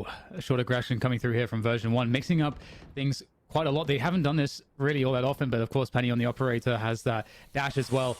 Oh, a short aggression coming through here from version 1, mixing up things quite a lot. They haven't done this really all that often, but of course Penny on the operator has that dash as well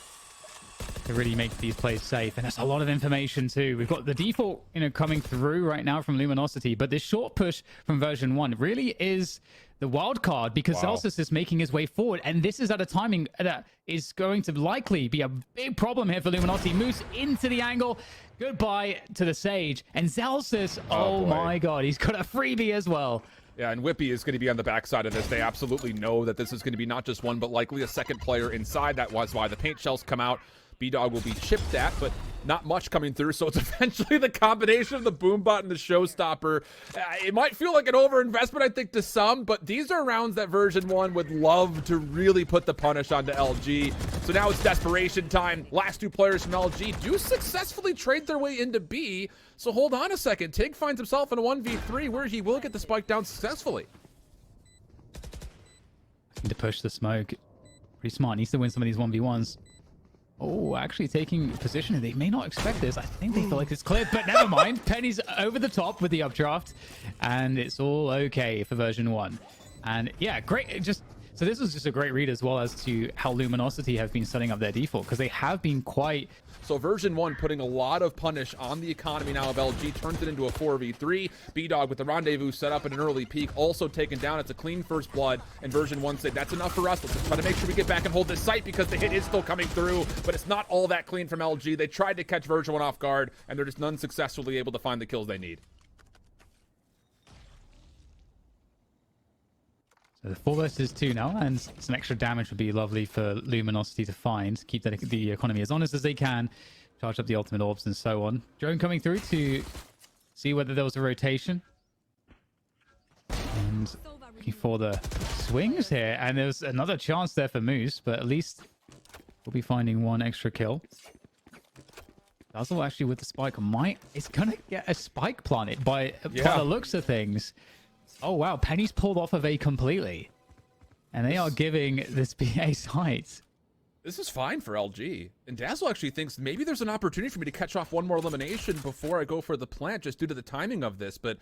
to really make these plays safe. And there's a lot of information too. We've got the default, coming through right now from Luminosity, but this short push from version 1 really is the wild card because Celsius is making his way forward, and this is at a timing that is going to likely be a big problem here for Luminosity. Moves into the angle. Goodbye to the Sage. And Celsius, oh my god, he's got a freebie as well. Yeah, and Whippy is going to be on the backside of this. They absolutely know that this is going to be not just one, but likely a second player inside. That was why the paint shells come out. B-Dog will be chipped at, but not much coming through. So it's eventually the combination of the Boombot and the Showstopper. It might feel like an overinvestment, I think, to some, but these are rounds that version 1 would love to really put the punish onto LG. So now it's desperation time. Last two players from LG do successfully trade their way into B. So hold on a second. Tig finds himself in a 1v3 where he will get the spike down successfully. To push the smoke. Pretty smart. Needs to win some of these 1v1s. Oh, actually taking position. They may not expect this. I think they feel like it's cleared, but never mind. Penny's over the top with the updraft, and it's all okay for version 1. And yeah, great. So this was just a great read as well as to how Luminosity have been setting up their default, because they have been quite... So version 1 putting a lot of punish on the economy now of LG, turns it into a 4v3. B-Dog with the rendezvous set up in an early peak, also taken down. It's a clean first blood, and version 1 said, that's enough for us. Let's just try to make sure we get back and hold this site because the hit is still coming through, but it's not all that clean from LG. They tried to catch version 1 off guard, and they're just unsuccessfully able to find the kills they need. So the 4 versus 2 now, and some extra damage would be lovely for Luminosity to find. Keep the economy as honest as they can. Charge up the ultimate orbs and so on. Drone coming through to see whether there was a rotation. And looking for the swings here. And there's another chance there for Moose, but at least we'll be finding one extra kill. Dazzle actually with the spike is going to get a spike planted by the looks of things. Oh, wow. Penny's pulled off of A completely. And they are giving this BA site. This is fine for LG. And Dazzle actually thinks maybe there's an opportunity for me to catch off one more elimination before I go for the plant, just due to the timing of this. But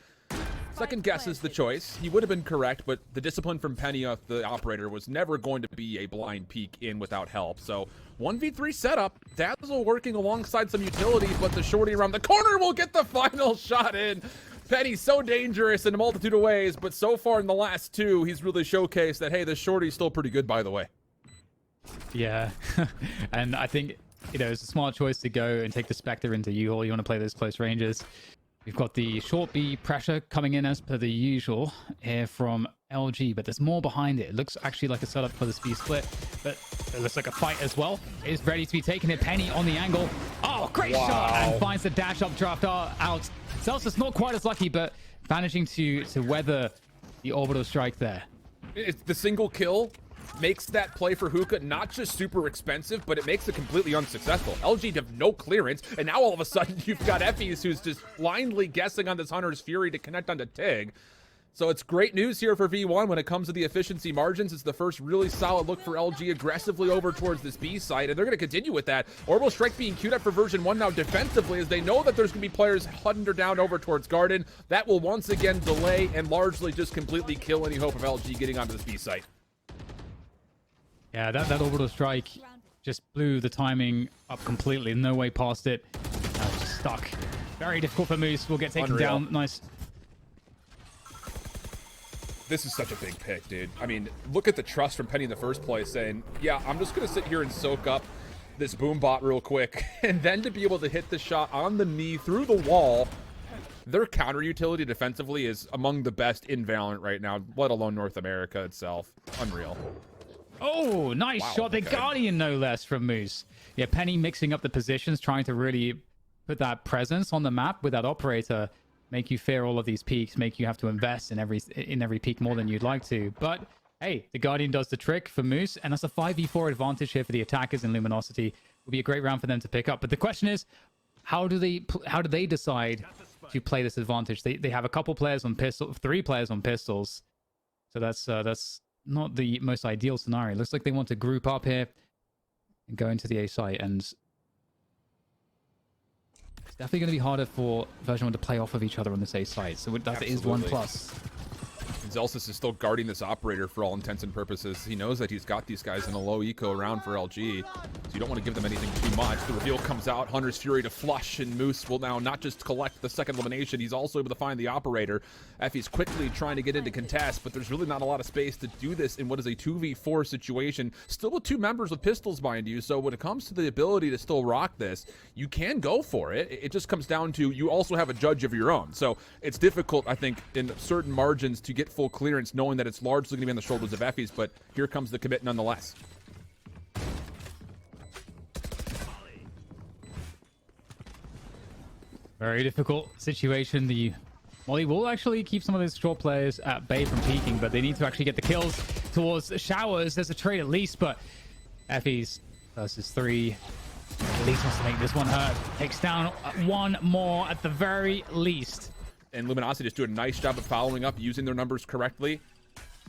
second guess is the choice. He would have been correct, but the discipline from Penny, the operator, was never going to be a blind peek in without help. So 1v3 setup. Dazzle working alongside some utilities, but the shorty around the corner will get the final shot in. Penny's so dangerous in a multitude of ways, but so far in the last two, he's really showcased that, hey, this shorty's still pretty good, by the way. Yeah, and I think, it's a smart choice to go and take the Spectre into U-Haul. You want to play those close ranges. We've got the short B pressure coming in as per the usual here from LG, but there's more behind it. It looks actually like a setup for the speed split, but it looks like a fight as well. It's ready to be taken here. Penny on the angle. Oh, great shot! And finds the dash up draft out. Celsius not quite as lucky, but managing to weather the orbital strike there. It's the single kill makes that play for Hookah not just super expensive, but it makes it completely unsuccessful. LG have no clearance, and now all of a sudden you've got Effie's who's just blindly guessing on this Hunter's Fury to connect onto Tig. So it's great news here for V1 when it comes to the efficiency margins. It's the first really solid look for LG aggressively over towards this B site, and they're going to continue with that. Orbital Strike being queued up for version 1 now defensively, as they know that there's going to be players hunted down over towards Garden. That will once again delay and largely just completely kill any hope of LG getting onto this B site. Yeah, that Orbital Strike just blew the timing up completely. No way past it. Just stuck. Very difficult for Moose. Will get taken down. Nice. This is such a big pick, dude. I mean, look at the trust from Penny in the first place, saying, yeah, I'm just going to sit here and soak up this Boombot real quick. And then to be able to hit the shot on the knee through the wall. Their counter utility defensively is among the best in Valorant right now, let alone North America itself. Unreal. Oh, nice shot. The Guardian, no less, from Moose. Yeah, Penny mixing up the positions, trying to really put that presence on the map with that operator. Make you fear all of these peaks, make you have to invest in every peak more than you'd like to. But hey, the Guardian does the trick for Moose, and that's a 5v4 advantage here for the attackers in Luminosity. Will be a great round for them to pick up. But the question is, how do they decide to play this advantage? They have a couple players on pistol, 3 players on pistols. So that's not the most ideal scenario. Looks like they want to group up here and go into the A site, and definitely going to be harder for Version1 to play off of each other on the A side. So that is one plus. Zelsis is still guarding this operator for all intents and purposes. He knows that he's got these guys in a low eco round for LG, so you don't want to give them anything too much. The reveal comes out, Hunter's Fury to flush, and Moose will now not just collect the second elimination, he's also able to find the operator. Effie's quickly trying to get into contest, but there's really not a lot of space to do this in what is a 2v4 situation. Still with 2 members with pistols, mind you, so when it comes to the ability to still rock this, you can go for it. It just comes down to you also have a judge of your own. So it's difficult, I think, in certain margins to get full clearance, knowing that it's largely going to be on the shoulders of Effies, but here comes the commit nonetheless. Very difficult situation. The Molly will actually keep some of those short players at bay from peeking, but they need to actually get the kills towards Showers. There's a trade at least, but Effies versus 3 at least wants to make this one hurt. Takes down 1 more at the very least. And Luminosity just do a nice job of following up, using their numbers correctly,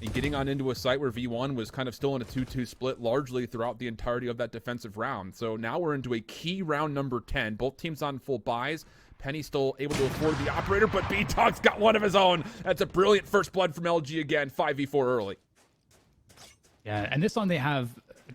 and getting on into a site where V1 was kind of still in a 2-2 split largely throughout the entirety of that defensive round. So now we're into a key round number 10. Both teams on full buys. Penny still able to afford the operator, but B-Dog's got one of his own. That's a brilliant first blood from LG again, 5v4 early. Yeah, and this one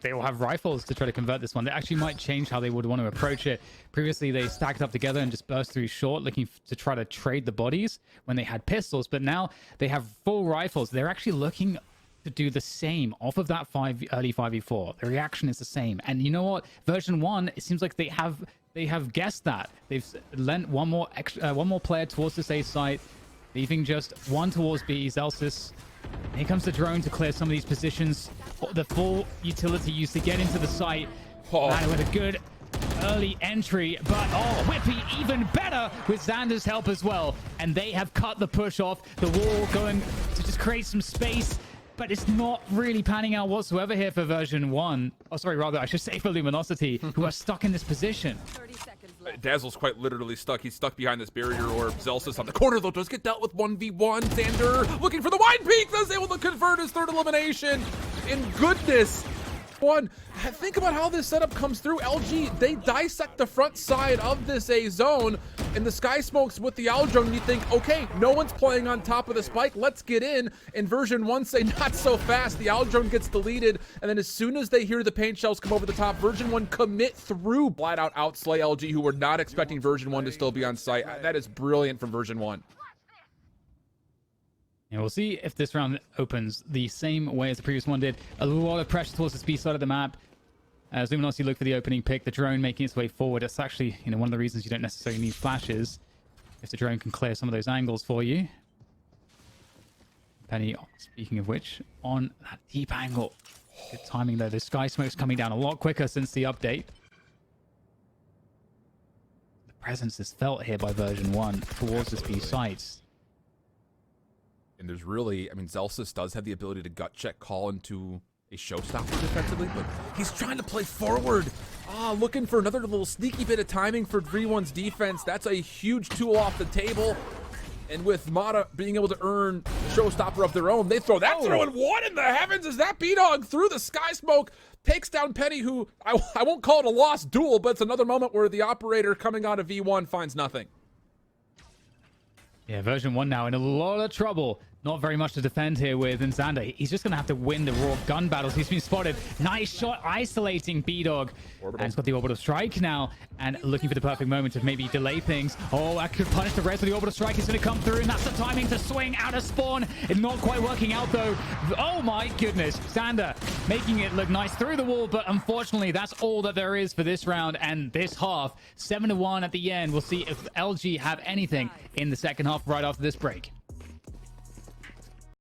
they will have rifles to try to convert this one. They actually might change how they would want to approach it. Previously, they stacked up together and just burst through short, looking to try to trade the bodies when they had pistols. But now they have full rifles. They're actually looking to do the same off of that early 5v4. The reaction is the same. And you know what? Version1, it seems like they have guessed that. They've lent one more player towards this A site, leaving just 1 towards B. Zelsis. Here comes the drone to clear some of these positions. The full utility used to get into the site. And with a good early entry, but Whippy even better with Xander's help as well. And they have cut the push off. The wall going to just create some space, but it's not really panning out whatsoever here for Version1. Oh, sorry, rather, I should say for Luminosity, who are stuck in this position. 30 seconds left. Dazzle's quite literally stuck. He's stuck behind this barrier orb. Zelsis on the corner, though, does get dealt with 1v1. Xander looking for the wide peak. That's able to convert his 3rd elimination. In goodness. Think about how this setup comes through. LG, they dissect the front side of this A zone, and the Sky Smokes with the Owl Drone. You think, okay, no one's playing on top of the spike. Let's get in. And Version1 say, not so fast. The Owl Drone gets deleted, and then as soon as they hear the paint shells come over the top, Version1 commit through, flat out outslay LG, who were not expecting Version1 to still be on site. That is brilliant from Version1. And we'll see if this round opens the same way as the previous one did. A lot of pressure towards the speed side of the map. As Luminosity look for the opening pick, the drone making its way forward. It's actually, one of the reasons you don't necessarily need flashes, if the drone can clear some of those angles for you. Penny, speaking of which, on that deep angle. Good timing though. The Sky Smoke's coming down a lot quicker since the update. The presence is felt here by Version1 towards the speed sites. And there's really, Zelsis does have the ability to gut check call into a showstopper defensively, but he's trying to play forward. Looking for another little sneaky bit of timing for V1's defense. That's a huge tool off the table. And with Mata being able to earn showstopper of their own, they throw that through, and what in the heavens is that? B-Dog through the Sky Smoke takes down Penny, who I won't call it a lost duel, but it's another moment where the operator coming out of V1 finds nothing. Yeah, Version1 now in a lot of trouble. Not very much to defend here with Xander. He's just going to have to win the raw gun battles. He's been spotted. Nice shot isolating B-Dog. And he's got the orbital strike now. And looking for the perfect moment to maybe delay things. Oh, that could punish the rest of the orbital strike. Is going to come through. And that's the timing to swing out of spawn. It's not quite working out though. Oh my goodness. Xander making it look nice through the wall. But unfortunately, that's all that there is for this round and this half. 7-1 at the end. We'll see if LG have anything in the second half right after this break.